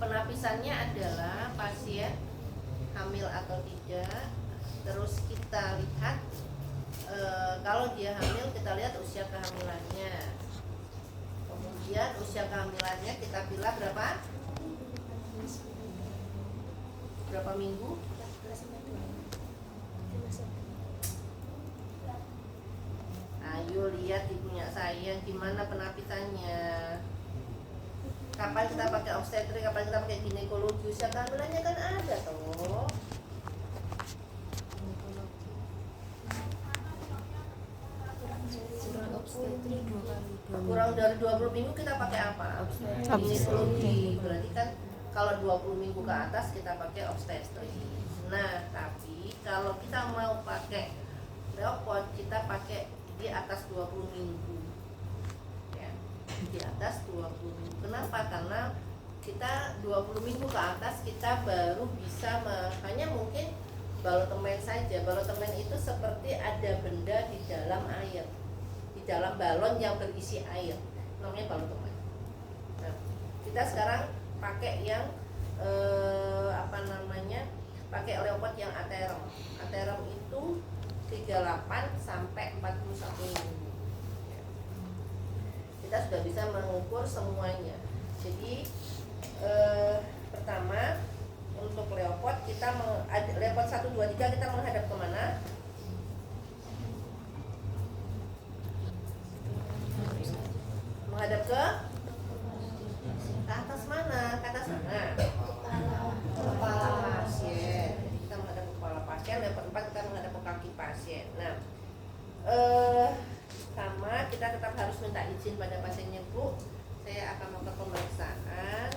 Penapisannya adalah pasien hamil atau tidak, terus kita lihat kalau dia hamil kita lihat usia kehamilannya, kemudian usia kehamilannya kita pilih berapa minggu? Ayo lihat di punya saya gimana penapisannya. Kapan kita pakai obstetrik, kapan kita pakai ginekologi, usia kehamilannya kan ada toh. Kurang dari 20 minggu kita pakai apa? Ginekologi. Berarti kan kalau 20 minggu ke atas kita pakai obstetrik. Nah, tapi kalau kita mau pakai leopard kita pakai di atas 20 minggu. Di atas 20 minggu. Kenapa? Karena kita 20 minggu ke atas kita baru bisa hanya mungkin balotemen saja. Balotemen itu seperti ada benda di dalam air, di dalam balon yang berisi air, namanya balotemen. Nah, kita sekarang pakai yang pakai leopard yang aterem. Aterem itu 38 sampai 41 minggu. Kita sudah bisa mengukur semuanya. Jadi pertama untuk leopard kita leopard 1, 2, 3 kita menghadap kemana? Menghadap ke atas mana? Ke atas sana. Kepala pasien. Jadi kita menghadap ke kepala pasien. Leopard 4 kita menghadap ke kaki pasien. Nah, sama kita tetap harus minta izin pada pasiennya, Bu, saya akan melakukan pemeriksaan,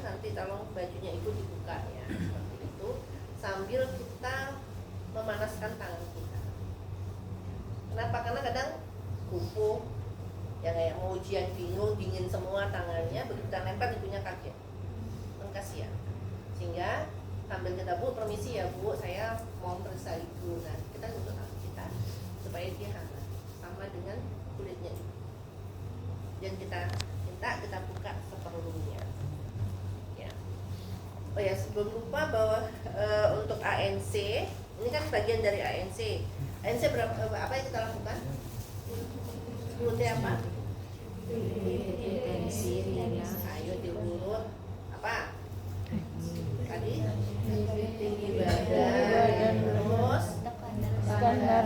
nanti tolong bajunya Ibu dibuka ya, seperti itu, sambil kita memanaskan tangan kita. Kenapa? Karena kadang kupu yang kayak mau ujian bingung, dingin semua tangannya, begitu kita lempar ibunya kaget, kan kasihan. Sehingga sambil kita, Bu, permisi ya Bu, saya mau periksa Ibu. Nah, kita tutup tangan kita supaya dia hangat sama dengan kulitnya, dan kita minta kita buka seperlunya ya. Oh ya, sebelum lupa bahwa untuk ANC ini kan bagian dari ANC berapa, apa yang kita lakukan? 10T apa? Ayo diurut apa tadi? Tinggi badan, terus standar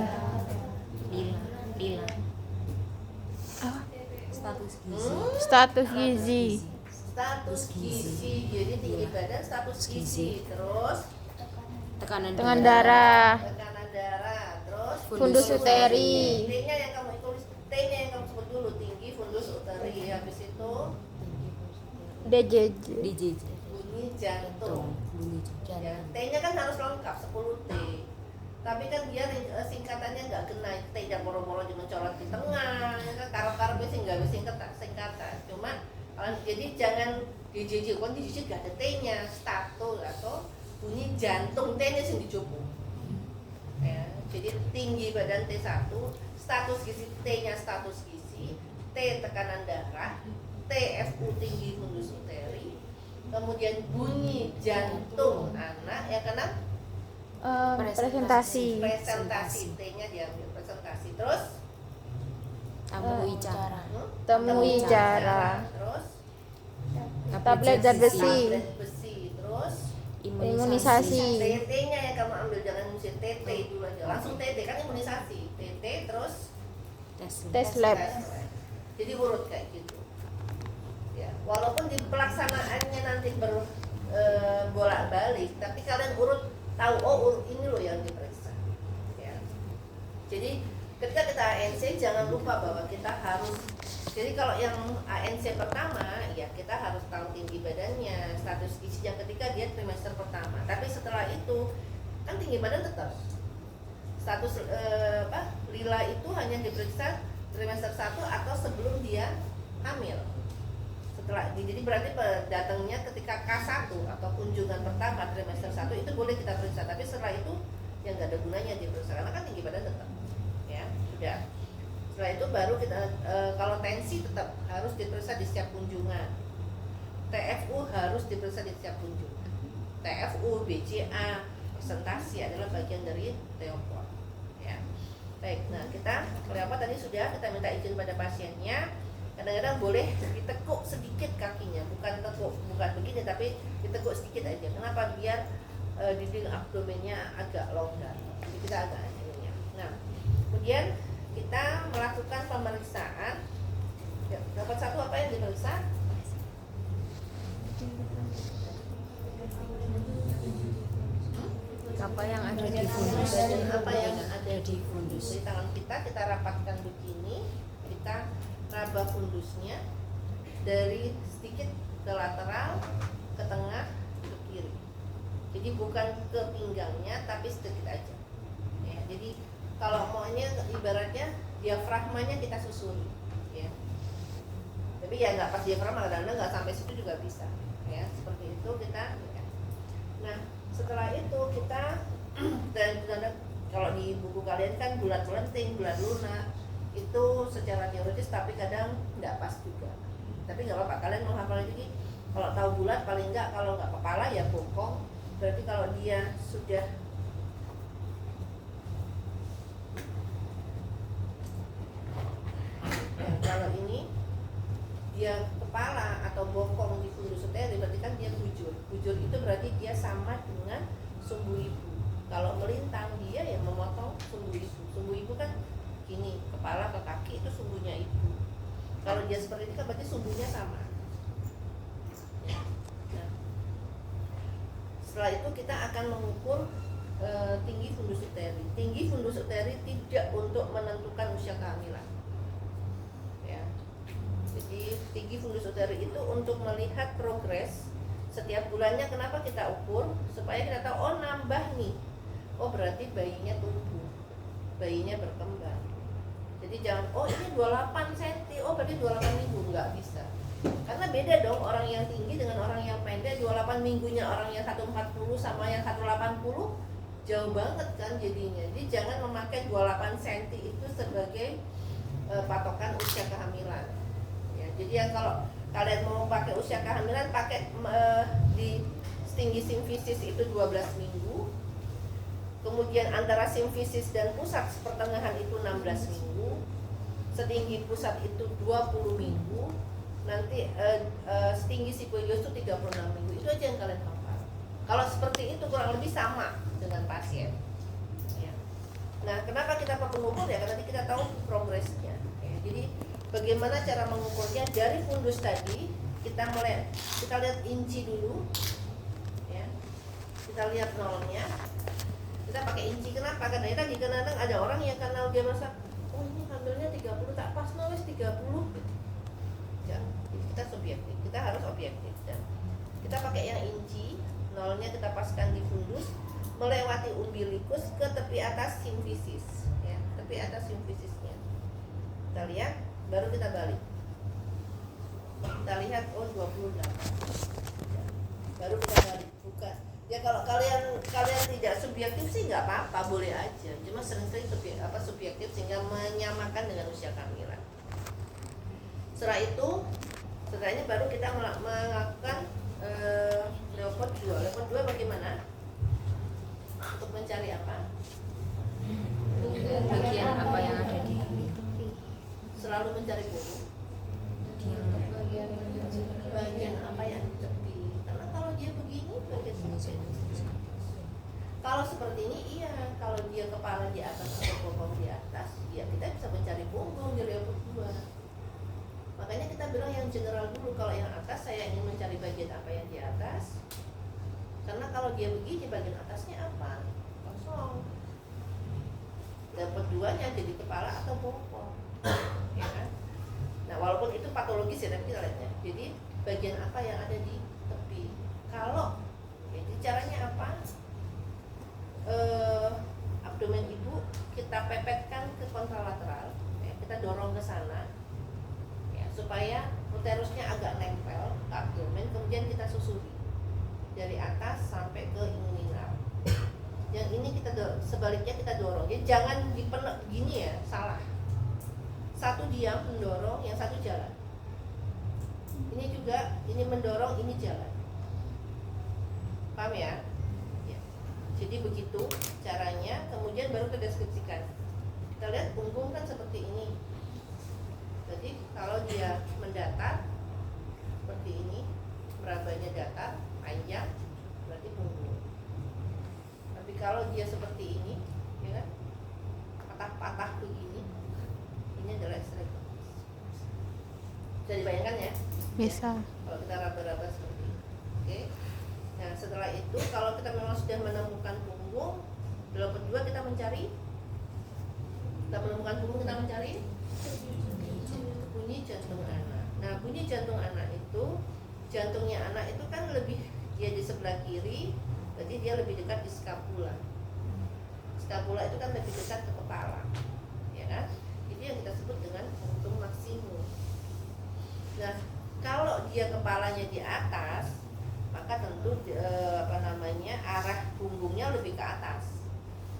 status gizi. Status gizi. Jadi tinggi badan, status gizi, terus Tekanan darah, terus fundus uteri. T-nya yang kamu tulis, T-nya yang kamu sebut dulu, tinggi fundus uteri. Habis itu DJJ. bunyi jantung. Ya, T-nya kan harus lengkap 10T. Tapi kan dia singkatannya nggak kena, T-nya boro-boro cuma colot di tengah, ya kan karep-karep sih nggak bisa singkatan. Cuma jadi jangan DJJ, kan DJJ nggak ada T-nya, status atau bunyi jantung, T-nya sih dicoba. Ya, jadi tinggi badan T1, status gizi, T-nya status gizi, T tekanan darah, TFU tinggi fundus uteri, kemudian bunyi jantung anak, ya karena presentasi. T-nya diambil presentasi, terus temui cara, terus tablet zat besi, terus imunisasi, TT-nya yang kamu ambil, jangan mesti TT dulu aja, langsung TT kan imunisasi, TT terus tes lab. Jadi urut kayak gitu. Ya, walaupun di pelaksanaannya nanti bolak-balik, tapi kalian urut tahu, oh ini loh yang diperiksa. Ya. Jadi ketika kita ANC jangan lupa bahwa kita harus, jadi kalau yang ANC pertama ya kita harus tahu tinggi badannya, status gizi yang ketika dia trimester pertama. Tapi setelah itu kan tinggi badan tetap status lila itu hanya diperiksa trimester 1 atau sebelum dia hamil. Setelah jadi berarti datangnya ketika K1 atau kunjungan pertama trimester 1 itu boleh kita periksa, tapi setelah itu yang nggak ada gunanya diperiksa karena kan tinggi badan tetap ya sudah. Setelah itu baru kita kalau tensi tetap harus diperiksa di setiap kunjungan. TFU harus diperiksa di setiap kunjung. TFU, BCA, presentasi adalah bagian dari teopor. Ya. Baik, nah kita apa tadi sudah kita minta izin pada pasiennya. Kadang-kadang boleh ditekuk sedikit kakinya, bukan begini tapi ditekuk sedikit aja. Kenapa? Biar dinding abdomennya agak longgar. Jadi kita agak ini. Nah, kemudian kita melakukan pemeriksaan. Ya, dapat satu apa yang diperiksa? Apa yang ada di fundus? Apa yang ada di fundus? Di tangan kita rapatkan begini, kita raba fundusnya dari sedikit ke lateral, ke tengah, ke kiri. Jadi bukan ke pinggangnya, tapi sedikit aja. Ya, jadi kalau maunya ibaratnya diafragmanya kita susuri, ya. Tapi ya nggak pas diafragma, kadang-kadang nggak sampai situ juga bisa, ya. Seperti itu kita. Ya. Nah, setelah itu kita dan kalau di buku kalian kan bulat lenting, bulat lunak itu secara teoritis tapi kadang nggak pas juga. Tapi nggak apa-apa, kalian menghafal ini. Kalau tahu bulat paling nggak, kalau nggak kepala ya bokong. Berarti kalau dia sudah kalau ini dia kepala atau bokong di fundus uteri, berarti kan dia bujur. Bujur itu berarti dia sama dengan sumbu ibu. Kalau melintang dia ya memotong sumbu ibu. Sumbu ibu kan gini, kepala ke kaki itu sumbunya ibu. Kalau dia seperti ini kan berarti sumbunya sama. Nah, setelah itu kita akan mengukur tinggi fundus uteri. Tinggi fundus uteri tidak untuk menentukan usia kehamilan. Ya. Jadi tinggi fundus uteri itu untuk melihat progres setiap bulannya. Kenapa kita ukur? Supaya kita tahu, oh nambah nih. Oh berarti bayinya tumbuh, bayinya berkembang. Jadi jangan, oh ini 28 cm, oh berarti 28 minggu. Nggak bisa. Karena beda dong orang yang tinggi dengan orang yang pendek. 28 minggunya orang yang 140 sama yang 180 jauh banget kan jadinya. Jadi jangan memakai 28 cm itu sebagai patokan usia kehamilan. Ya, jadi yang kalau kalian mau pakai usia kehamilan, pakai di tinggi simfisis itu 12 minggu. Kemudian antara simfisis dan pusat pertengahan itu 16 minggu. Setinggi pusat itu 20 minggu. Nanti setinggi sipoidios itu 36 minggu. Itu aja yang kalian hafal. Kalau seperti itu kurang lebih sama dengan pasien. Ya. Nah, kenapa kita perlu mengukur ya? Karena nanti kita tahu progresnya. Ya, jadi bagaimana cara mengukurnya? Dari fundus tadi kita lihat inci dulu. Ya. Kita lihat nolnya. Kita pakai inci. Kenapa? Karena tadi kadang-kadang ada orang yang karena dia merasa, oh ini hamilnya 30 tak pas, nulis 30. Ya, kita subjektif. Kita harus objektif. Dan kita pakai yang inci. Nolnya kita paskan di fundus, melewati umbilikus ke tepi atas simfisis, ya, tepi atas simfisisnya. Kita lihat, baru kita balik. Kita lihat, oh 28. Ya, baru kita balik, bukan. Ya kalau kalian tidak subjektif sih nggak apa-apa, boleh aja. Cuma sering-sering subjektif sehingga menyamakan dengan usia kehamilan. Setelah ini baru kita melakukan leopard 2. Leopard 2 bagaimana? Untuk mencari apa? Bagian apa yang ada di Selalu mencari punggung. Bagian apa yang di tepi? Karena kalau dia begini bagian sini. Kalau seperti ini iya, kalau dia kepala di atas atau bokong di atas, ya kita bisa mencari punggung di leopard 2. Makanya kita bilang yang general dulu. Kalau yang atas saya ingin mencari bagian apa yang di atas. Karena kalau dia begini bagian atasnya apa? Kosong. Dapat duanya jadi kepala atau bokong. Ya kan? Nah walaupun itu patologis ya, tapi kita lihatnya. Jadi bagian apa yang ada di tepi. Kalau jadi caranya apa? Abdomen ibu kita pepetkan ke kontralateral. Ya, kita dorong ke sana. Supaya uterusnya agak nempel ke abdomen, kemudian kita susuri dari atas sampai ke inguinal. Yang ini sebaliknya kita dorong. Jadi jangan dipenek gini ya, salah. Satu diam mendorong, yang satu jalan. Ini juga, ini mendorong, ini jalan. Paham ya? Ya. Jadi begitu caranya, kemudian baru kita deskripsikan. Kita lihat punggung kan seperti ini. Jadi kalau dia mendatar seperti ini, merabanya datar, panjang, berarti punggung. Tapi kalau dia seperti ini, ya kan, patah-patah begini, ini adalah ekstremis. Bisa dibayangkan ya? Bisa. Kalau kita raba-raba seperti ini. Oke. Nah setelah itu kalau kita memang sudah menemukan punggung, belum kedua kita mencari. Kita menemukan punggung, kita mencari bunyi jantung anak. Nah bunyi jantung anak itu, jantungnya anak itu kan lebih, dia di sebelah kiri, berarti dia lebih dekat di skapula. Skapula itu kan lebih dekat ke kepala, ya kan? Itu yang kita sebut dengan punktum maksimum. Nah kalau dia kepalanya di atas, maka tentu arah punggungnya lebih ke atas.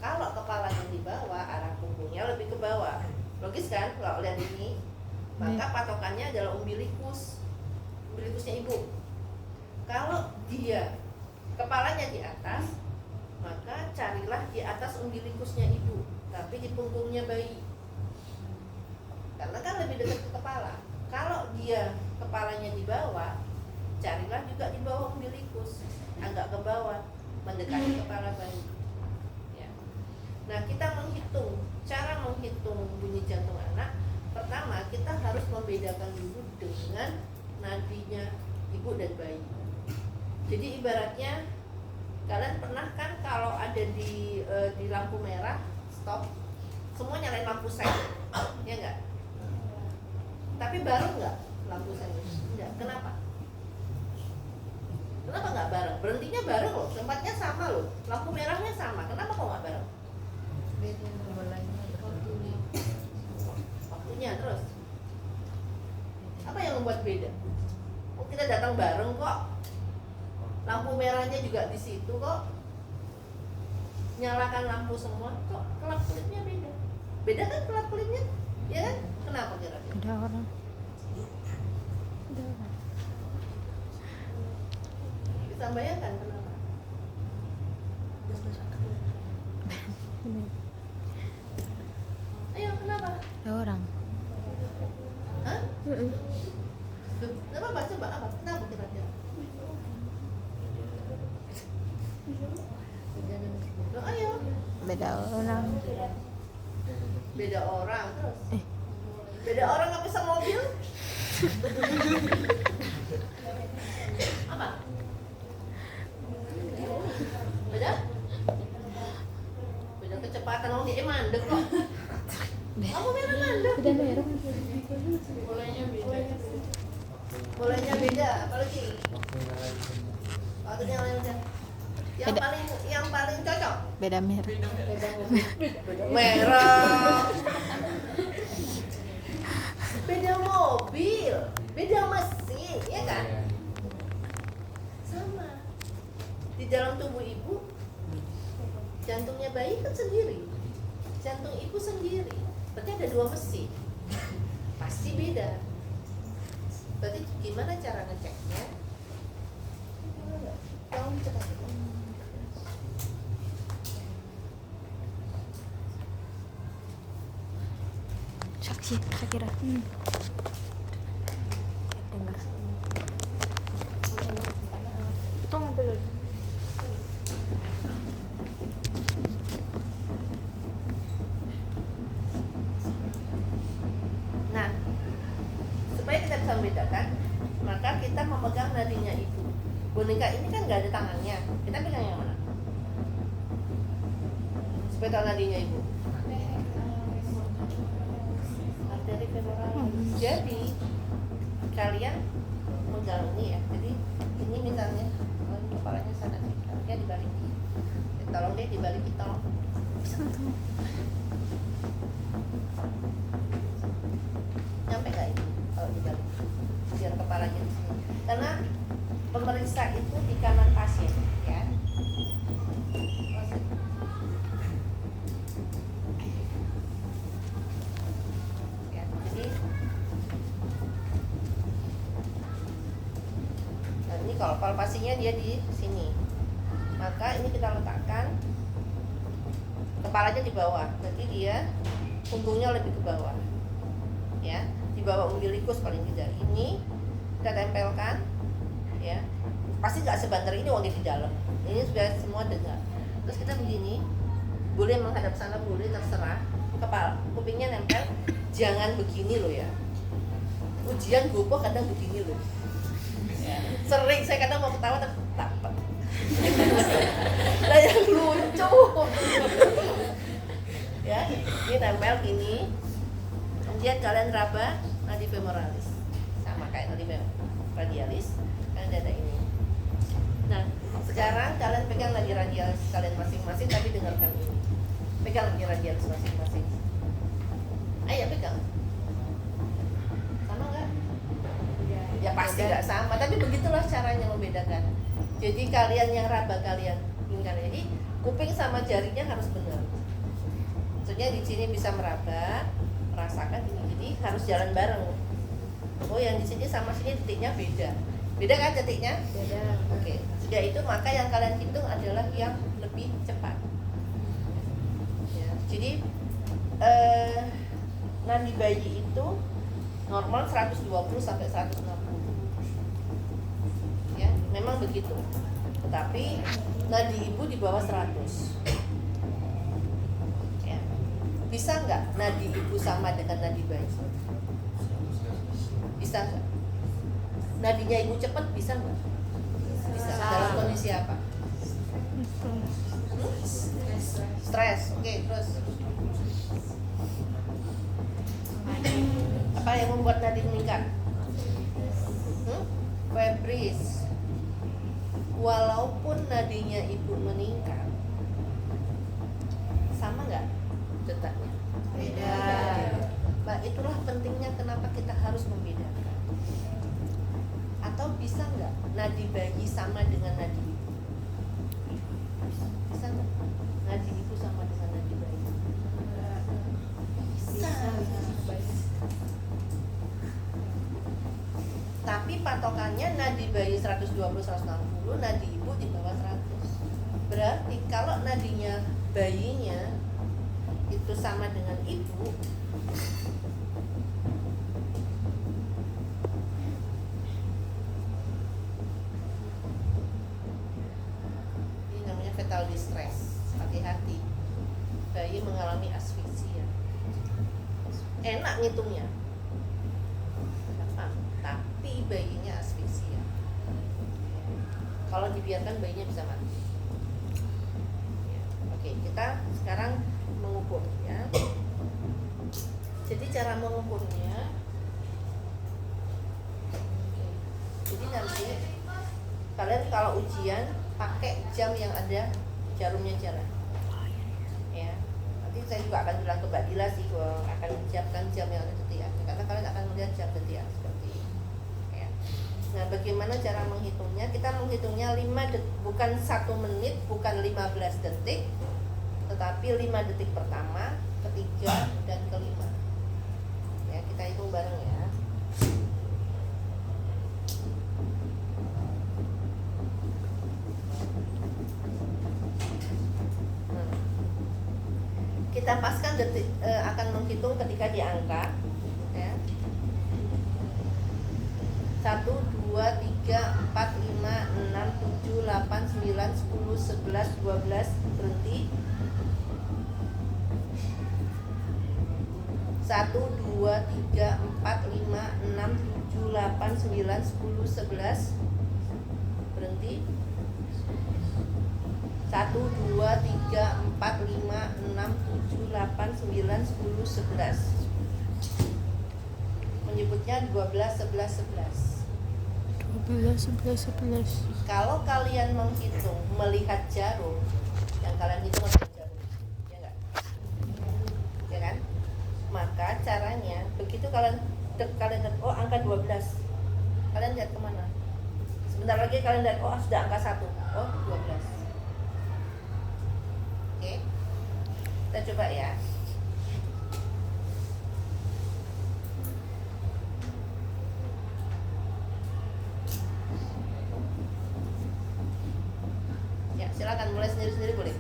Kalau kepalanya di bawah, arah punggungnya lebih ke bawah. Logis kan kalau lihat ini? Maka patokannya adalah umbilikusnya ibu. Kalau dia kepalanya di atas, maka carilah di atas umbilikusnya ibu, tapi di punggungnya bayi. Karena kan lebih dekat ke kepala. Kalau dia kepalanya di bawah, carilah juga di bawah umbilikus, agak ke bawah, mendekati kepala bayi. Ya. Nah kita menghitung, cara menghitung bunyi jantung anak. Pertama kita harus membedakan dulu dengan nadinya ibu dan bayi. Jadi ibaratnya kalian pernah kan kalau ada di lampu merah stop, semua nyalain lampu sen, ya enggak? Tapi bareng nggak lampu sen? Enggak. Kenapa? Kenapa nggak bareng? Berhentinya bareng loh, tempatnya sama loh, lampu merahnya sama. Kenapa kok nggak bareng? Beda mulainya Waktunya terus. Apa yang membuat beda? Oh, kita datang bareng kok. Lampu merahnya juga di situ kok. Nyalakan lampu semua kok, kelap kelipnya beda. Beda kan kelap kelipnya? Ya kan? Kenapa kira-kira? ada orang. Ada orang. Bisa bayangkan kenapa? Ayo kenapa? Ada orang. Hah? Kenapa baca apa? Kenapa kira-kira? Loh, ayo. Beda orang. Beda orang terus. Beda orang nggak bisa mobil? Apa? Beda? Beda kecepatan, orang dia mandek kok. Kamu merah mandek. Beda merah. Bolanya beda, apalagi? Waktunya Beda. yang paling cocok. Beda merah. Merah. Beda mobil, beda mesin, ya kan? Sama. Di dalam tubuh ibu, jantungnya bayi kan sendiri, jantung ibu sendiri. Berarti ada dua mesin, pasti beda. Berarti gimana cara ngeceknya? Tolong cepat. Saksi, saya kira. Dengar. Tunggu dulu. Nah, supaya kita bisa membedakan, maka kita memegang nadinya ibu. Boneka ini kan nggak ada tangannya, kita pegang yang mana? Supaya tahu nadinya ibu. Arteri femoral. Jadi kalian megang ini ya. Jadi ini misalnya kepalanya sana sih, harusnya dibalik. Tolong deh dibalik, tolong. Nyampe nggak ini kalau dibalik? Biar kepalanya di sini. Karena pemeriksa itu di kanan pasien, ya. Ya, jadi kalau palpasinya dia di sini. Maka ini kita letakkan kepalanya di bawah, jadi dia punggungnya lebih ke bawah, ya, di bawah umbilikus paling tidak. Ini kita tempelkan, ya, pasti nggak sebanter ini wangi di dalam. Ini sudah semua dengar. Terus kita begini, boleh menghadap sana, boleh, terserah. Kepala, kupingnya nempel, jangan begini loh ya. Ujian gopo kadang begini loh. Ya. Sering saya kadang mau ketawa tapi takut. Nah yang lucu. Ya, ini nempel gini. Kemudian kalian raba nadi femoralis, sama kayak nadi radialis. Kalian ada ini. Nah, sekarang kalian pegang lagi radialis kalian masing-masing, tapi dengarkan ini. Pegang lagi radialis masing-masing. Ayo pegang. Sama nggak? Ya pasti nggak sama, tapi begitulah caranya membedakan. Jadi kalian yang raba kalian ingat, jadi kuping sama jarinya harus benar. Maksudnya di sini bisa meraba, merasakan ini, jadi harus jalan bareng. Oh yang di sini sama sini titiknya beda, beda kan titiknya? Beda. Oke, sudah itu maka yang kalian hitung adalah yang lebih cepat. Ya, jadi nadi bayi itu normal 120 sampai 160. Ya, memang begitu. Tetapi nadi ibu di bawah 100. Ya. Bisa nggak nadi ibu sama dengan nadi bayi? Bisa nggak? Nadinya ibu cepat bisa nggak? Bisa. Dalam kondisi apa? Stres. Oke, terus apa yang membuat nadi meningkat? Febris. Walaupun nadinya ibu meningkat, sama nggak detaknya? Beda. Nah, itulah pentingnya kenapa kita harus membedakan. Atau bisa nggak nadi bayi sama dengan nadi ibu? Bisa nggak? Nadi ibu sama dengan nadi bayi? Bisa. Tapi patokannya nadi bayi 120-160, nadi ibu di bawah 100. Berarti kalau nadinya bayinya itu sama dengan ibu, ini namanya fetal distress. Hati-hati, bayi mengalami asfiksia. Enak ngitungnya, tapi bayinya asfiksia. Kalau dibiarkan bayinya bisa mati. Ya. Oke, kita sekarang mengukur ya. Jadi cara mengukurnya, jadi nanti kalian kalau ujian pakai jam yang ada jarumnya jalan. Ya. Nanti saya juga akan bilang ke Mbak Dila sih, akan menyiapkan jam yang ada detik, karena kalian akan melihat jam detik seperti ini. Ya. Nah, bagaimana cara menghitungnya? Kita menghitungnya 5 detik, bukan 1 menit, bukan 15 detik, tetapi 5 detik pertama, ketiga, dan kelima. Ya, kita hitung bareng ya. Kita paskan detik, akan menghitung ketika di angka ya. 1, 2, 3, 4, 5, 6, 7, 8, 9, 10, 11, 12 berhenti. 1, 2, 3, 4, 5, 6, 7, 8, 9, 10, 11 berhenti. 1, 2, 3, 4, 5, 6, 7, 8, 9, 10, 11. Menyebutnya 12, 11, 11. 12, 11, 11. Kalau kalian menghitung melihat jarum, yang kalian hitung adalah jarum, ya enggak? Ya kan? Maka caranya begitu kalian oh angka 12, kalian lihat kemana? Sebentar lagi kalian lihat oh sudah angka 1, oh 12. Oke, kita coba ya. silakan mulai sendiri-sendiri boleh.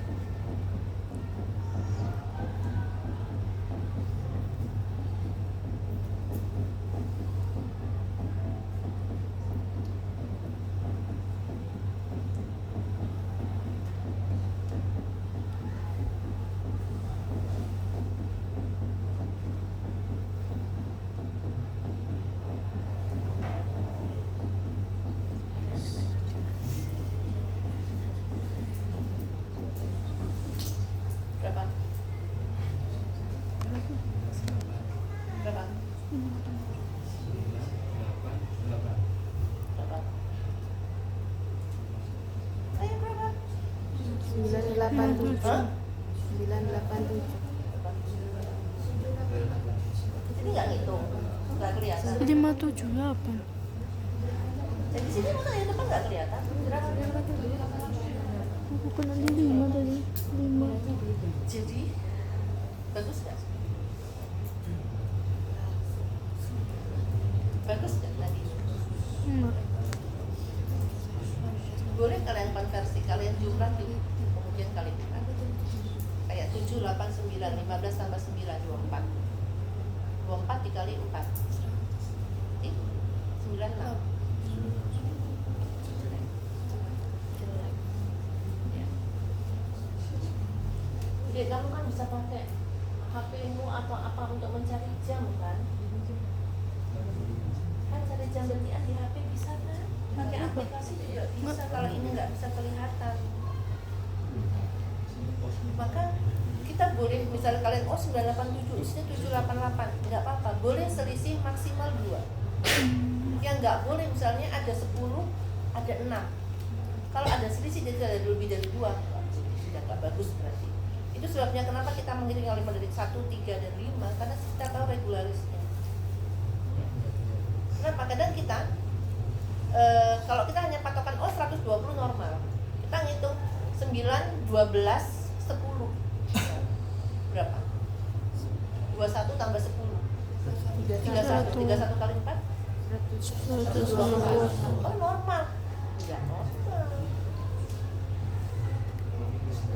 Berapa? Berapa? Berapa? Ayo berapa? 987. Hah? 987. Ini nggak ngitung, nggak kelihatan. 578. Jadi sini masa yang depan nggak kelihatan. Berapa? Bukan ada 5 tadi. 5. Jadi bagus nggak? Bagus nggak tadi? Enggak. Boleh kalian konversi, kalian jumlah kemudian kali 4. Kayak 7, 8, 9, 15 tambah 9, 24. 24 dikali 4. 96. Jadi kamu kan bisa pakai HP-mu atau apa untuk mencari jam kan? Kan cari jam berlian di HP bisa kan? Pakai aplikasi juga bisa kalau ini nggak bisa kelihatan. Maka kita boleh misalnya kalian 987 isinya 788 nggak apa-apa, boleh selisih maksimal 2. Yang nggak boleh misalnya ada 10 ada 6. Kalau ada selisih jadi ada lebih dari 2 sudah nggak bagus berarti. Itu sebabnya kenapa kita mengiring yang 5 dari 1, 3, dan 5 karena kita tahu regularisnya. Kenapa? Kadang kita kalau kita hanya patokan 120 normal, kita ngitung 9, 12, 10 berapa? 21 tambah 10 31 kali 4 120. Oh normal. Enggak normal.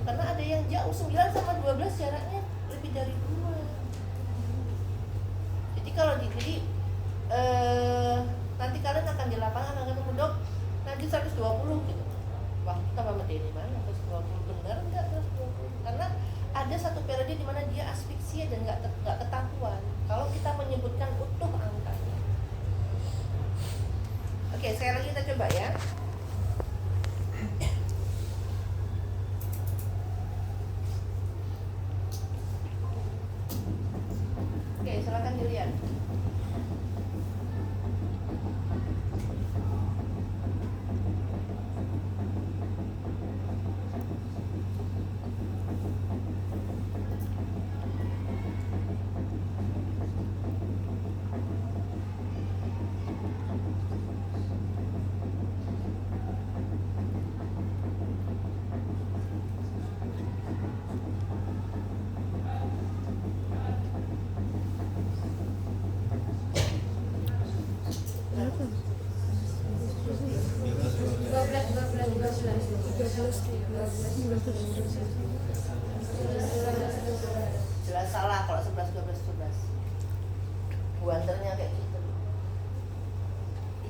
Karena ada yang jauh 9 sama 12 jaraknya lebih dari 2. Jadi kalau nanti kalian akan di lapangan akan ketemu dok nanti 120 gitu. Wah kita sama Denny mana 120 benar enggak 120? Karena ada satu periode di mana dia asfiksia dan nggak ketahuan kalau kita menyebutkan utuh angkanya. Oke, sekali lagi kita coba ya. Oke, silakan dilihat. Jelas salah kalau 11, 12, 11. Buanternya kayak gitu.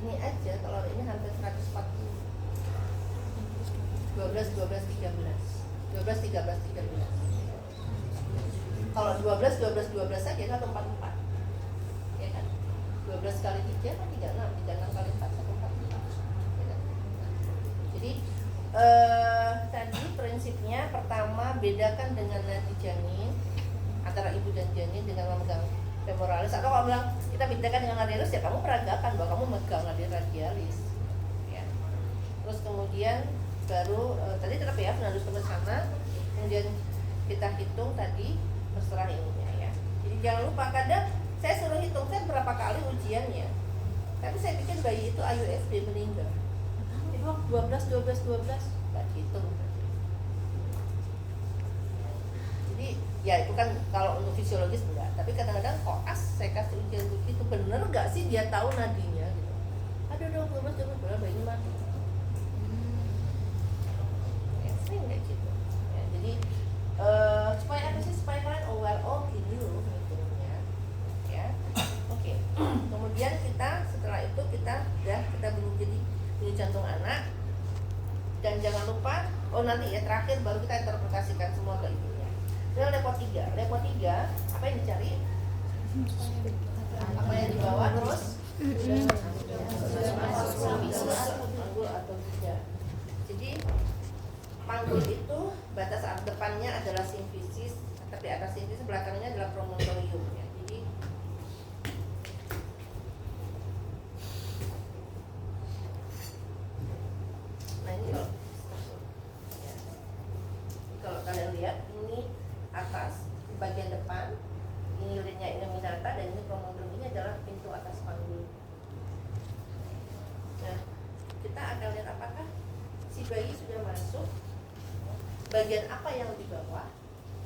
Ini aja kalau ini hampir 140. 12, 12, 13. 12, 13, 13. Kalau 12, 12, 12 saja 144. Ya kan? 12 kali 3 kan 36, 36 kali 4 144. Ya kan? Jadi tadi prinsipnya pertama bedakan dengan nadi janin antara ibu dan janin dengan memegang femoralis, atau kalau bilang kita bedakan dengan radialis ya kamu peragakan bahwa kamu memegang nadi radialis ya. Terus kemudian baru tadi tetap ya harus ke sana, kemudian kita hitung tadi terserah ininya ya. Jadi jangan lupa kadang saya suruh hitung saya berapa kali ujiannya, tapi saya pikir bayi itu AUFB meninggal. Itu 12 nggak hitung. Jadi ya itu kan kalau untuk fisiologis enggak, tapi kadang-kadang koas saya kasih ujian begitu bener nggak sih dia tahu nadinya gitu. Aduh dong 12 berapa bayinya mati. Ya sering Dan jangan lupa, nanti ya terakhir baru kita interpretasikan semua ke ibunya. Ini lepot 3. Lepot 3, apa yang dicari? Apa yang dibawa terus? Panggul atau tidak. Jadi panggul itu batas depannya adalah simfisis, tapi atas simfisis belakangnya adalah promontorium ya. Jadi nah ini kalau kalian lihat ini atas bagian depan, ini urinnya innominata dan ini promontorium, ini adalah pintu atas panggul. Nah, kita akan lihat apakah si bayi sudah masuk bagian apa yang di bawah.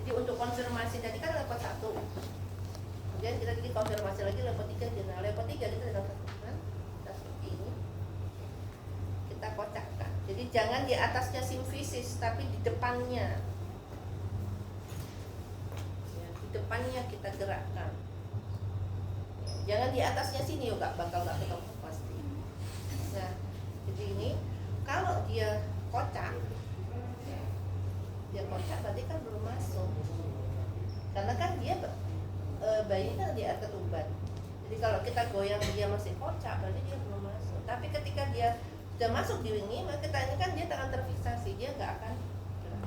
Jadi untuk konfirmasi tadi kan lepot 1, kemudian kita konfirmasi lagi lepot 3. Nah lepot 3 kita dapatkan seperti ini, kita kocakkan. Jadi jangan di atasnya simfisis, tapi di depannya ya, di depannya kita gerakkan. Jangan di atasnya sini, nggak bakal nggak ketemu pasti. Nah jadi ini kalau dia kocak, dia kocak berarti kan belum masuk, karena kan dia bayi kan di atas ketuban. Jadi kalau kita goyang dia masih kocak berarti dia belum masuk. Tapi ketika dia sudah masuk di ini, maka kita ini kan dia akan terfiksasi, dia nggak akan gerak.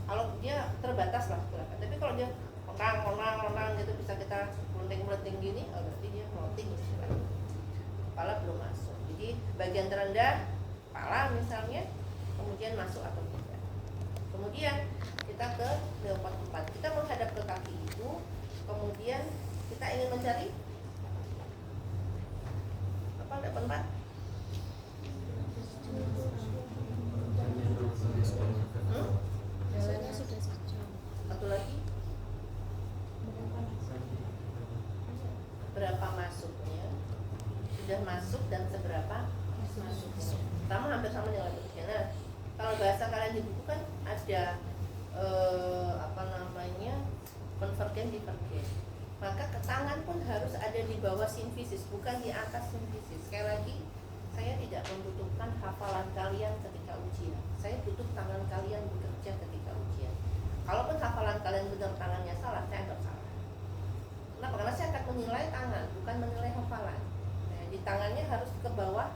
Kalau dia terbatas lah gerakan. Tapi kalau dia menang gitu, bisa kita melenting gini, berarti dia floating istilahnya. Kepala belum masuk. Jadi bagian terendah kepala misalnya, kemudian masuk atau tidak. Kemudian kita ke leopard 4. Kita menghadap ke kaki ibu. Kemudian kita ingin mencari apa leopard 4? Jalannya sudah sejam. Satu lagi. Berapa masuknya? Sudah masuk dan seberapa masuknya? Sama hampir sama dengan berikutnya. Nah, kalau bahasa kalian di buku kan ada konvergen divergen. Maka tangan pun harus ada di bawah simfisis, bukan di atas simfisis. Sekali lagi, saya tidak membutuhkan hafalan kalian ketika ujian. Saya butuh tangan kalian bekerja ketika ujian. Kalaupun hafalan kalian benar tangannya salah, saya anggap salah. Kenapa? Karena saya akan menilai tangan, bukan menilai hafalan. Nah, di tangannya harus ke bawah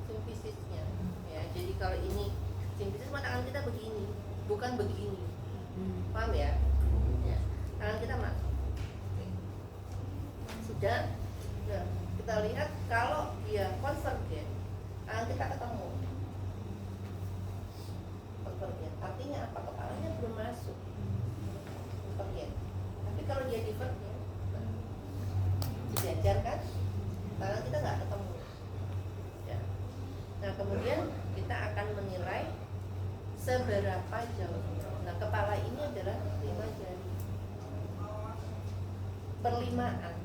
simfisisnya. Ya, jadi kalau ini simfisis, maka tangan kita begini, bukan begini. Paham ya? Ya. Tangan kita masuk. Sudah. Nah, kita lihat kalau dia konvergen, tangan kita ketemu. Konvergen. Artinya apa? Kepalanya belum masuk. Konvergen. Tapi kalau dia divergen, diajar kan? Tangan kita nggak ketemu. Ya. Nah, kemudian kita akan menilai seberapa jauh. Nah, kepala ini adalah 5 jari. Perlimaan.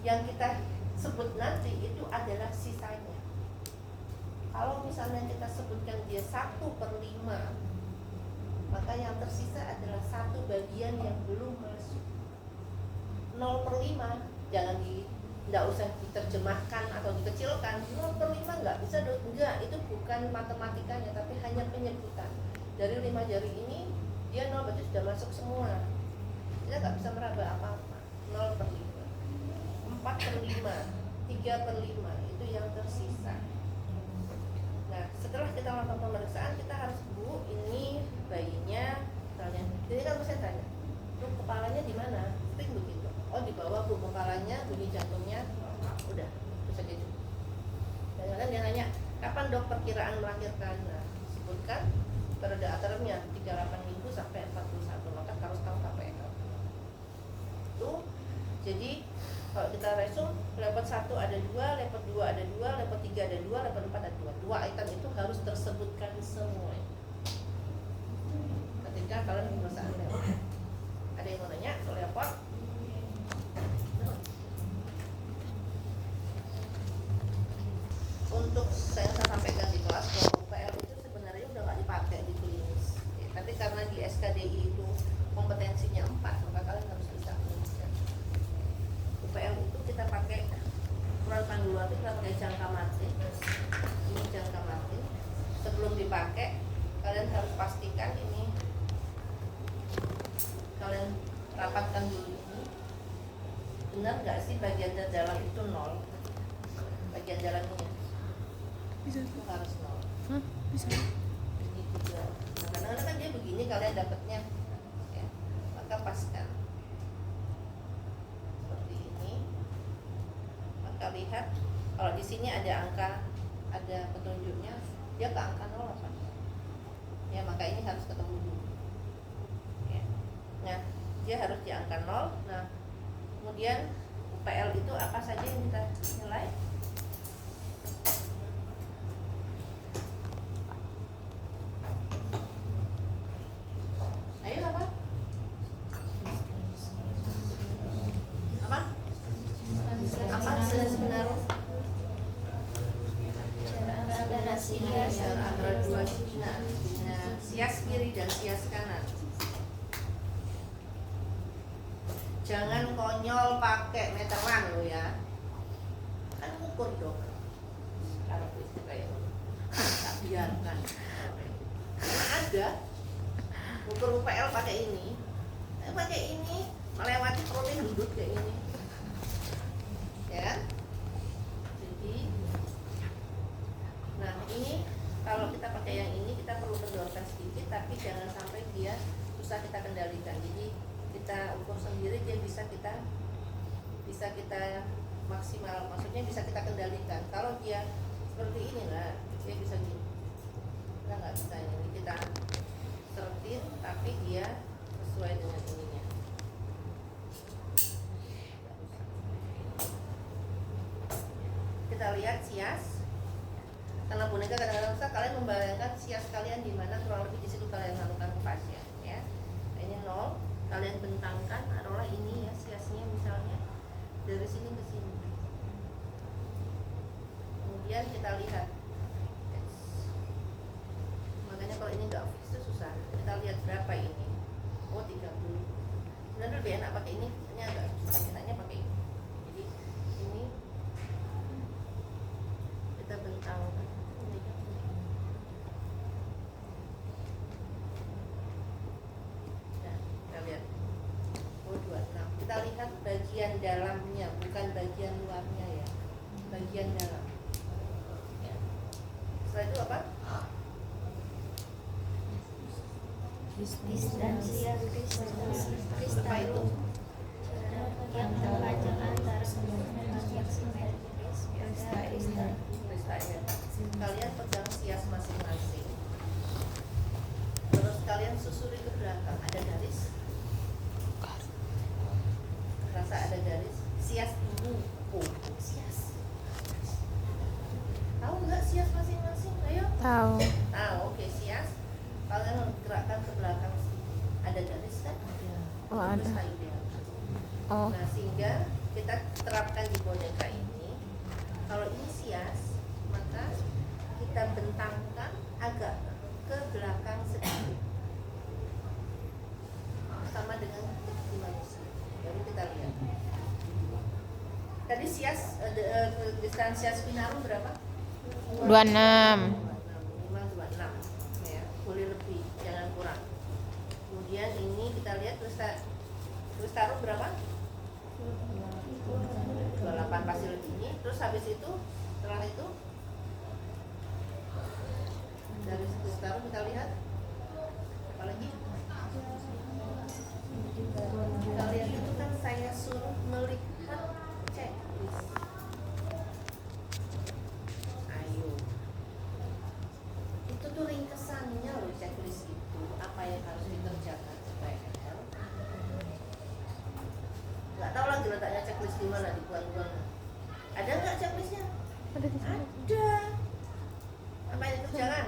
Yang kita sebut nanti itu adalah sisanya. Kalau misalnya kita sebutkan dia 1/5, maka yang tersisa adalah 1 bagian yang belum masuk. 0/5 jangan tidak usah diterjemahkan atau dikecilkan. 0/5 nggak bisa, enggak, itu bukan matematikanya, tapi hanya penyebutan. Dari 5 jari ini dia 0 berarti sudah masuk semua. Kita nggak bisa meraba apa-apa. 0/5, 4/5, 3/5 itu yang tersisa. Nah, setelah kita melakukan pemeriksaan, kita harus, Bu, ini bayinya, misalnya, jadi kan saya tanya, Bu, kepalanya di mana? Sering begitu. Oh, di bawah, Bu, kepalanya, bunyi jantungnya, udah, bisa gitu. Dan kadang dia nanya, kapan dok perkiraan melahirkan? Nah, sebutkan periode atermnya 38 minggu sampai 41, maka harus tahu KPL. Tuh, jadi kalau kita resum, lepot 1 ada 2, lepot 2 ada 2, lepot 3 ada 2, lepot 4 ada 2. 2 item itu harus tersebutkan semua ketika kalian pemeriksaan lepot. Ada yang mau nanya soal lepot? Untuk saya sampaikan di kelas bahwa UPL itu sebenarnya udah nggak dipakai di klinis, tapi karena di SKDI itu kompetensinya 4, maka kalian harus bisa menunjukkan. UPL itu kita pakai ukuran panduan itu kita pakai jangka Martin. Ini jangka Martin. sebelum dipakai kalian harus pastikan ini kalian rapatkan dulu ini benar nggak sih bagian dalam itu nol, bagian dalamnya Bisa. itu harus nol. Hah? Bisa. Ini juga nah, kadang-kadang kan dia begini kalian dapatnya ya, maka paskan seperti ini. Maka lihat kalau di sini ada angka, ada petunjuknya dia ke angka nol apa ya, maka ini harus ketemu dulu ya. Nah dia harus di angka nol. Nah kemudian UPL itu apa saja yang kita nilai? Ayo apa? Apa? Apa sebenarnya? Antara dua sias kiri dan sias kanan. Jangan konyol pakai meteran lo ya. Kan ukur dong. Kalau itu kayak tak biarkan. Karena ada ukur UPL pakai ini. Pakai ini melewati protein duduk kayak ini. Ya. Jadi nah ini kalau kita pakai yang ini kita perlu kendorkan sedikit, tapi jangan sampai dia susah kita kendalikan. Jadi kita ukur sendiri dia bisa kita maksimal, maksudnya bisa kita kendalikan. Kalau dia seperti ini lah dia bisa gini, kita nggak bisa ini kita seretin tapi dia sesuai dengan ininya. Kita lihat sias. Karena boneka kadang-kadang susah, kalian membayangkan sias kalian di mana, kurang lebih di situ kalian lakukan pasnya ya. Nah, ini 0, kalian bentangkan taruhlah ini ya siasnya misalnya dari sini ke sini. Kemudian kita lihat. Makanya kalau ini nggak fix itu susah. Kita lihat berapa ini. Oh 30. Sebenarnya lebih enak pakai ini agak susah, enaknya pakai ini. Jadi ini kita bentangkan. Kita lihat bagian dalamnya, bukan bagian luarnya ya, bagian dalam ya. Setelah itu apa? Distansi Apa itu? yang terpajang antara yang simetris pada Kristanya. Kalian pegang sias masing-masing. Terus kalian susuri ke belakang, ada garis. Rasa ada garis. Sias dulu. Oh, sias. Tahu nggak sias masing-masing? Ayo. Tahu. Tahu, oke sias. Kalian gerakkan ke belakang. Ada garis kan? Oh, ada. Terus ideal. Oh. Nah, sehingga kita terapkan di boneka ini. Kalau ini sias, maka kita bentangkan agak ke belakang sedikit. Sama dengan di manusia. Baru kita lihat. Tadi sias, distansi sias Spinarum berapa? 26. Minimal 26 ya, boleh lebih, jangan kurang. Kemudian ini kita lihat terus taruh berapa? 28 pasti lebih ini. Terus habis itu setelah itu dari terus taruh kita lihat apa lagi? Kalian itu kan saya suruh melihat checklist. Ayo. Itu tuh ringkesannya loh checklist itu. Apa yang harus dikerjakan supaya L. Nggak tahu lagi letaknya checklist di mana, di bulan-bulan. Ada nggak checklistnya? Ada di sini. Ada. Apa yang dikerjakan?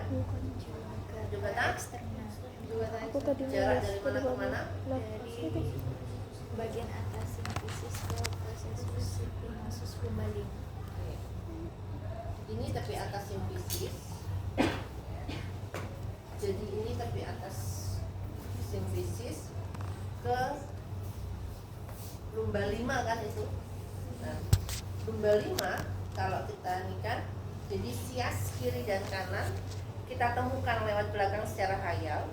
Juga tak? Aku tadi Jarak nulis dari mana ke mana? Dari bagian atas sintesis ke proses masuk kembali. Ini tepi atas simplisis. Jadi ini tepi atas simplisis ke lumba 5 kan itu. Nah, lumba 5 kalau kita ini kan jadi sias kiri dan kanan kita temukan lewat belakang secara khayal,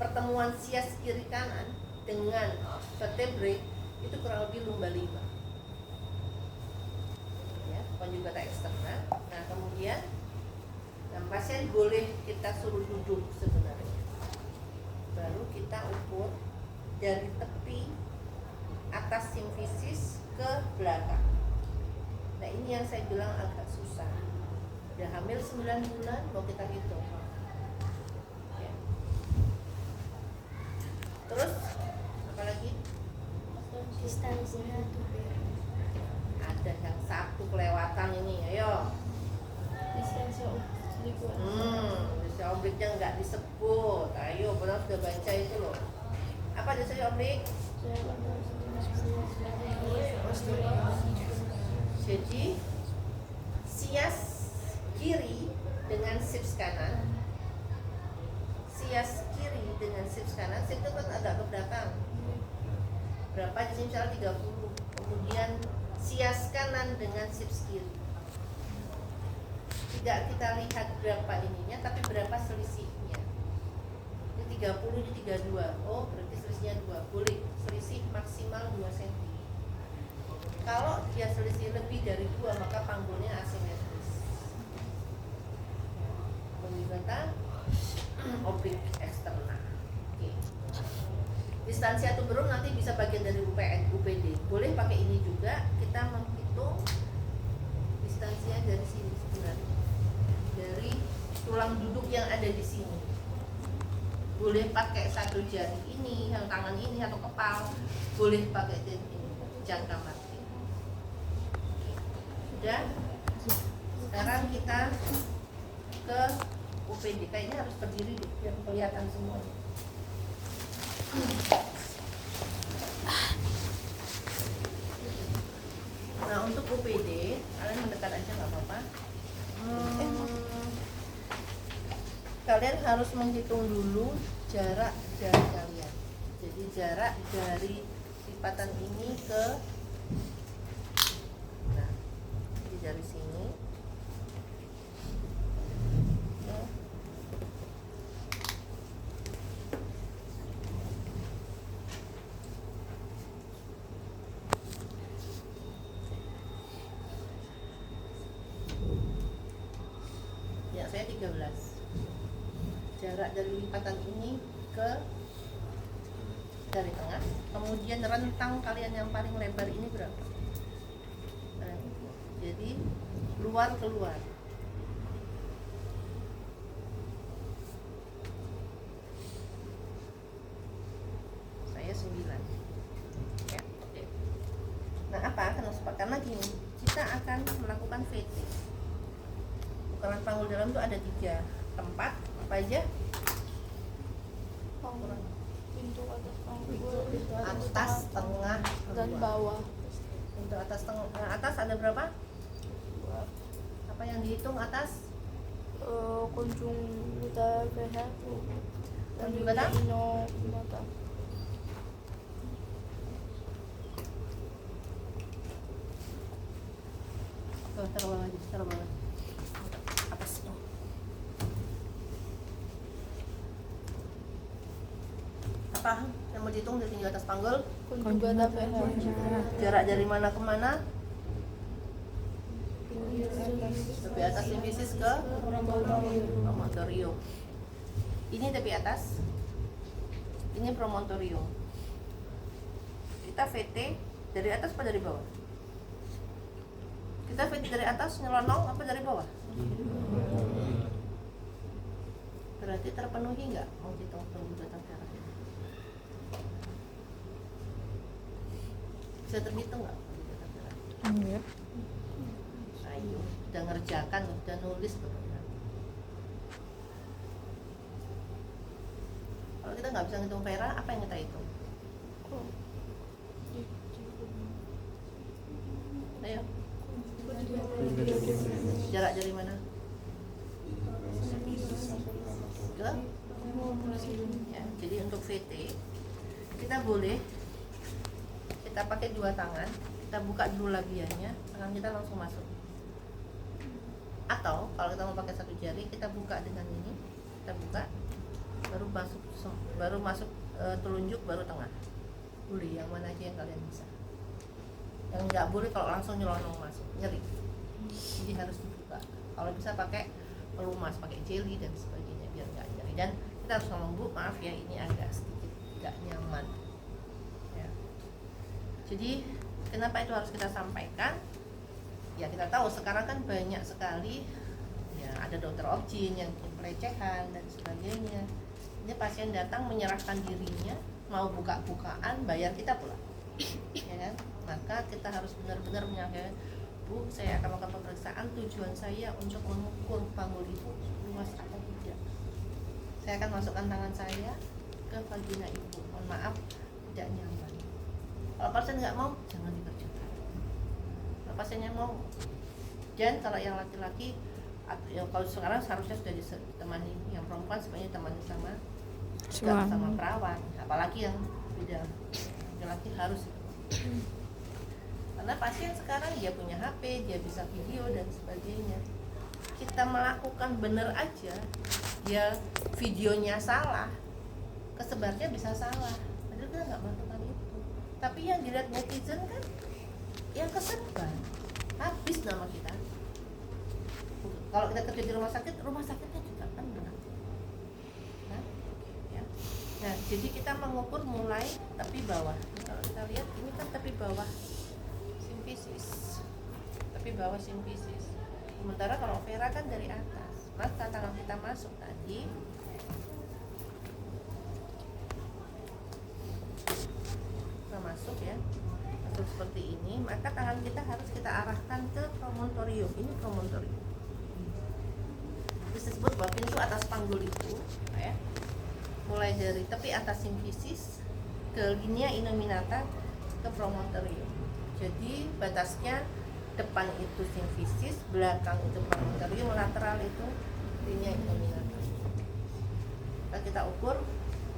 pertemuan sias kiri kanan dengan vertebrae itu kurang lebih lumba 5. Ya, conjugata eksterna. Nah, kemudian pasien boleh kita suruh duduk sebenarnya. Baru kita ukur dari tepi atas simfisis ke belakang. Nah, ini yang saya bilang agak susah. Udah hamil 9 bulan mau kita hitung. Ya. Terus apa lagi? Distansia tuber. Ada yang satu kelewatan ini, ayo. Distansia obliqua. Distansia obliknya nggak disebut. Ayo, pernah sudah baca itu loh. Apa distansia oblik? Jadi sias kiri dengan sips kanan, sias kiri dengan sips kanan, sips itu kan agak ke belakang. Berapa di sini misalnya 30. Kemudian sias kanan dengan sips kiri. Tidak kita lihat berapa ininya, tapi berapa selisihnya. Ini 30, ini 32. Oh, berarti selisihnya 2. Boleh selisih maksimal 2 cm. Kalau dia selisih lebih dari 2, maka panggulnya asimetris. Conjugata oblik eksterna. Oke. Distansia tuberum nanti bisa bagian dari UPD. Boleh pakai ini juga. Kita menghitung distansia dari sini sebenarnya. Dari tulang duduk yang ada di sini. Boleh pakai satu jari ini, yang tangan ini atau kepal. Boleh pakai ini, jangka mati. Sudah. Sekarang kita ke UPD. Kayaknya harus berdiri deh, biar kelihatan semua. Nah, untuk UPD kalian mendekat aja nggak apa-apa. Kalian harus menghitung dulu jarak jari kalian. Jadi jarak dari lipatan ini ke, nah, jadi dari sini ke ya, saya 13. Jarak dari lipatan ini ke dari tengah, kemudian rentang kalian yang paling lebar ini berapa? Nah, jadi luar keluar. Saya 9. Ya, oke. Nah, apa? Karena gini, kita akan melakukan VT. Ukuran panggul dalam itu ada 3 tempat. Apa aja? Pintu atas panggul, Atas, tengah, dan bawah. Pintu atas, tengah, atas ada berapa? Apa yang dihitung atas? Conjugata VH. Conjugata? Inominata. Taruh bawah aja, taruh bawah. Atas. Apa yang mau dihitung dari tinggi atas panggul? Conjugata VH. Jarak dari mana ke mana? Tepi atas simfisis ke promontorium. Ini tepi atas. Ini promontorium. Kita VT dari atas apa dari bawah? Kita VT dari atas nyelonong apa dari bawah? Berarti terpenuhi nggak mau hitung conjugata VH? Bisa terhitung nggak conjugata VH? Iya. Ayo, udah ngerjakan, udah nulis benar. Kalau kita nggak bisa ngitung Vera, apa yang kita hitung? Ayo, jarak dari mana? Ke? Ya, jadi untuk VT kita boleh kita pakai 2 tangan, kita buka dulu labiannya, tangan kita langsung masuk. Atau kalau kita mau pakai satu jari, kita buka dengan ini, kita buka, baru masuk telunjuk, baru tengah. Boleh yang mana aja yang kalian bisa. Yang nggak boleh kalau langsung nyelonong masuk, nyeri. Jadi harus dibuka. Kalau bisa pakai pelumas, pakai jelly dan sebagainya biar nggak nyeri. Dan kita harus ngomong, Bu, maaf ya, ini agak sedikit nggak nyaman. Ya. Jadi kenapa itu harus kita sampaikan? Ya kita tahu sekarang kan banyak sekali ya, ada dokter objin yang pelecehan dan sebagainya. Ini pasien datang menyerahkan dirinya, mau buka-bukaan, bayar kita pula, ya kan? Maka kita harus benar-benar menyampaikan, Bu, saya akan melakukan pemeriksaan, tujuan saya untuk mengukur panggul ibu luas atau tidak. Saya akan masukkan tangan saya ke vagina ibu, mohon maaf tidak nyaman. Kalau pasien nggak mau, jangan dikerjakan. Kalau pasiennya mau, dan kalau yang laki-laki, ya kalau sekarang seharusnya sudah ditemani, yang perempuan sebenarnya temani sama perawat, apalagi yang beda laki-laki harus. Karena pasien sekarang dia punya HP, dia bisa video dan sebagainya. Kita melakukan benar aja, dia videonya salah, kesebarnya bisa salah. Padahal kita nggak melakukan itu. Tapi yang dilihat netizen kan, yang kesebar, habis nama kita. Kalau kita kerja di rumah sakitnya juga kan benar. Nah, jadi kita mengukur mulai tepi bawah. Kalau kita lihat ini kan tepi bawah simfisis, tepi bawah simfisis. Sementara kalau Vera kan dari atas. Maka tangan kita masuk tadi, kita masuk ya, masuk seperti ini. Maka tangan kita harus kita arahkan ke promontorium. Ini promontorium. Disebut bahwa pintu atas panggul itu, ya. Mulai dari tepi atas simfisis ke linea innominata ke promontorium. Jadi batasnya depan itu simfisis, belakang itu promontorium, lateral itu linea innominata. Nah, kita ukur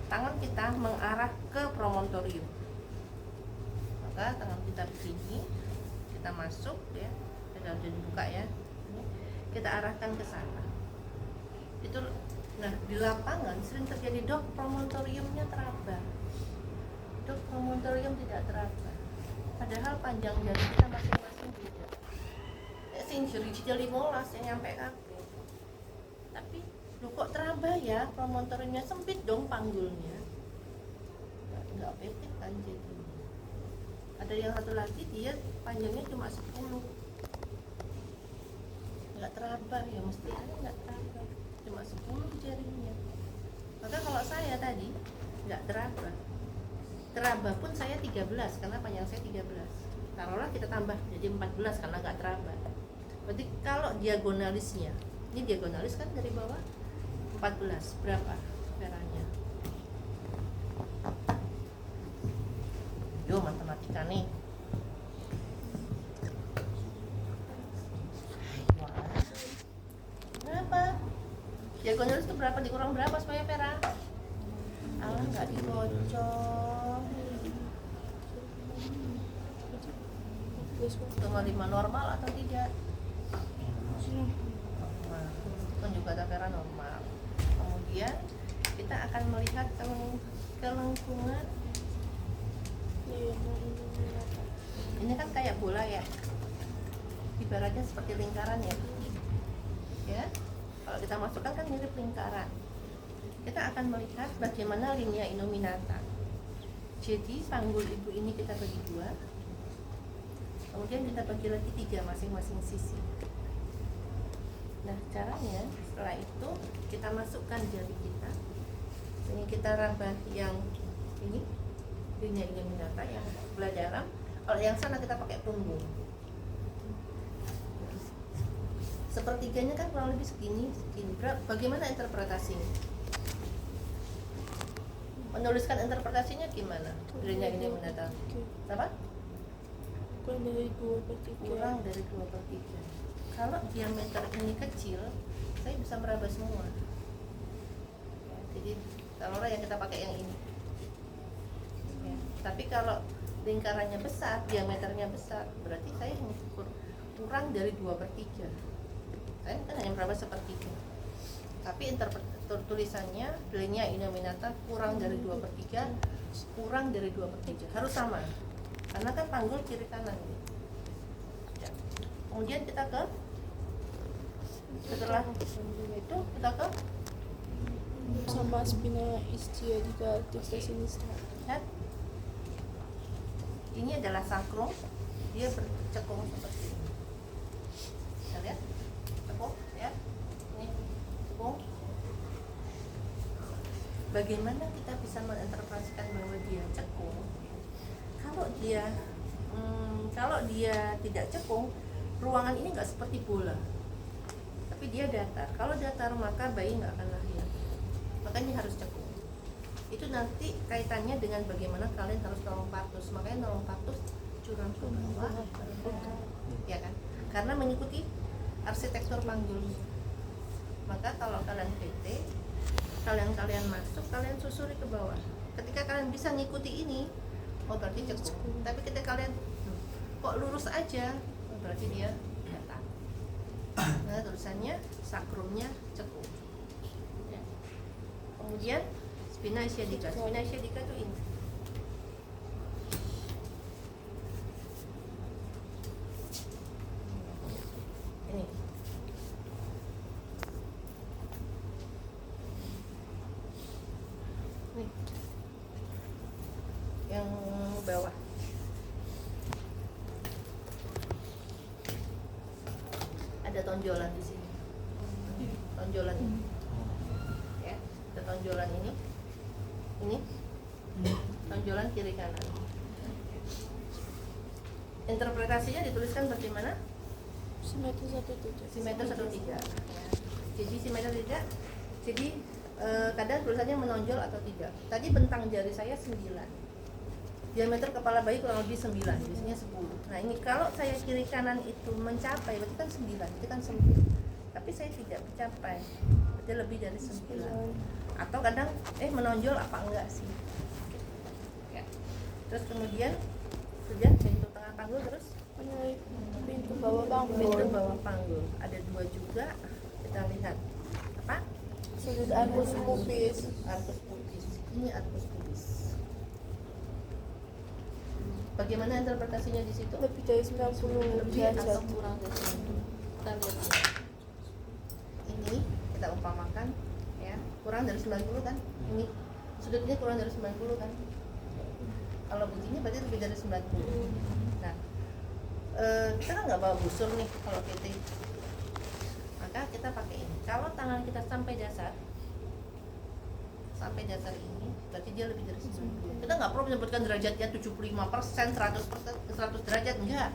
tangan kita mengarah ke promontorium. Maka tangan kita begini, kita masuk ya, kita udah dibuka ya. Kita arahkan ke sana. Itu. Nah, di lapangan sering terjadi, dok, promontoriumnya teraba, dok, promontorium tidak teraba, padahal panjang jari kita masing-masing beda. Sing jari 15 yang nyampe kaki. Tapi lu kok teraba ya, promontoriumnya sempit dong panggulnya. Enggak pepet kan jadinya. Ada yang satu lagi dia panjangnya cuma 10. Enggak teraba ya, mesti ada enggak teraba. Cuma 10 jarinya. Maka kalau saya tadi nggak teraba pun saya 13 karena panjang saya 13. Taruhlah kita tambah jadi 14 karena nggak teraba. Berarti kalau diagonalisnya, ini diagonalis kan dari bawah 14, berapa veranya? Yo, matematika nih. Berapa? Diagonalis itu berapa dikurang berapa supaya Vera? Alah, nggak dibocor. 5 normal atau tidak? Normal. Kan juga ada Vera normal. Kemudian kita akan melihat ke lengkungan. Ini kan kayak bola ya. Ibaratnya seperti lingkaran ya. Ya. Kalau kita masukkan kan mirip lingkaran. Kita akan melihat bagaimana linea innominata. Jadi panggul ibu ini kita bagi 2. Kemudian kita bagi lagi 3 masing-masing sisi. Nah, caranya setelah itu kita masukkan jari kita. Ini kita raba yang ini linea innominata yang sebelah dalam. Kalau yang sana kita pakai punggung. Sepertiganya kan kurang lebih segini. Bagaimana interpretasinya? Menuliskan interpretasinya gimana? Linea innominata. Apa? Kurang dari 2/3. Kurang dari 2/3. Kalau diameter ini kecil, saya bisa meraba semua. Ya, jadi taruhlah yang kita pakai yang ini. Ya, tapi kalau lingkarannya besar, diameternya besar, berarti saya mengukur kurang dari 2/3. kan hanya meraba sepertiga. Tapi tulisannya linea innominata kurang dari 2/3, kurang dari 2/3, harus sama. Karena kan panggul kiri kanan ini. Ya. Kemudian kita ke setelah itu kita ke sama spina ischiadica testa sinistra. lihat. Ini adalah sakrum, dia bercekung seperti ini. Kita lihat, cekung, ya. Ini cekung. Bagaimana kita bisa menginterpretasikan bahwa dia cekung? Kalau dia tidak cekung, ruangan ini nggak seperti bola, tapi dia datar. Kalau datar maka bayi nggak akan lahir. Makanya harus cekung. Itu nanti kaitannya dengan bagaimana kalian harus nolompatus. Makanya nolompatus curang ke bawah, ya kan? Karena mengikuti arsitektur panggul. Maka kalau kalian PT, kalian masuk, kalian susuri ke bawah. Ketika kalian bisa ngikuti ini, oh berarti cekung. Tapi ketika kalian kok lurus aja, oh berarti dia datar. Nah, tulisannya sakrumnya cekung. Ya. Kemudian spina ischiadica. Spina ischiadica itu ini. Ini. Nih. Yang bawah. Ada tonjolan di sini. Tonjolan ini. Ya, ada tonjolan ini. Ini tonjolan kiri kanan. Interpretasinya dituliskan bagaimana? Simeter 1/3. Simeter 1/3. Ya. Jadi simeter tidak. Jadi kadang tulisannya menonjol atau tidak. Tadi bentang jari saya 9. Diameter kepala bayi kurang lebih 9, biasanya 10. Nah ini kalau saya kiri kanan itu mencapai, berarti kan 9, itu kan sempit. Tapi saya tidak mencapai, berarti lebih dari 9. Atau kadang menonjol apa enggak sih? Ya. Terus kemudian sudah pintu tengah panggul, terus Pintu bawah panggul. pintu bawah panggul. Ada 2 juga, kita lihat apa? Sudut arcus pubis. Arcus pubis. Ini arcus pubis. Bagaimana interpretasinya di situ? Lebih dari 90 Lebih atau derajat. kurang dari 90? Kita lihat ini, kita umpamakan ya, kurang dari 90 kan? Ini sudutnya kurang dari 90 kan? Kalau begini berarti lebih dari 90. Nah, kita kan nggak bawa busur nih kalau PT, maka kita pakai ini. Kalau tangan kita sampai dasar ini, berarti dia lebih dari 90. Kita nggak perlu menyebutkan derajatnya 75%, 100%, 100 derajat, enggak.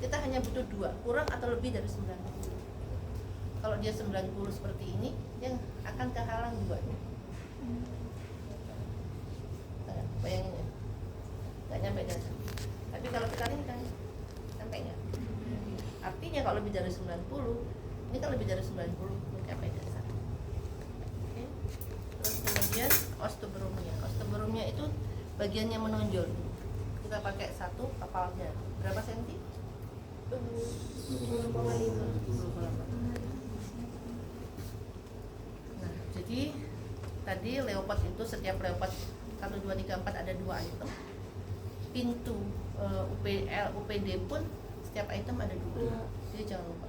Kita hanya butuh 2, kurang atau lebih dari 90. Kalau dia 90 seperti ini, dia akan kehalang 2-nya. Bayangin ya, nggak nyampe dasar. Tapi kalau kita ini kan sampai nggak? Artinya kalau lebih dari 90, ini kan lebih dari 90 mencapai dasar. Oke. Terus kemudian osteoberumnya. Osteoberumnya itu bagian yang menonjol. Kita pakai 1 kepalnya. Berapa senti? 20,5. Nah, jadi tadi leopard itu setiap leopard 1, 2, 3, 4 ada 2 item. Pintu UPD pun setiap item ada 2. Jadi jangan lupa.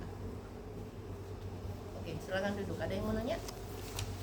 Oke, silakan duduk. Ada yang mau nanya?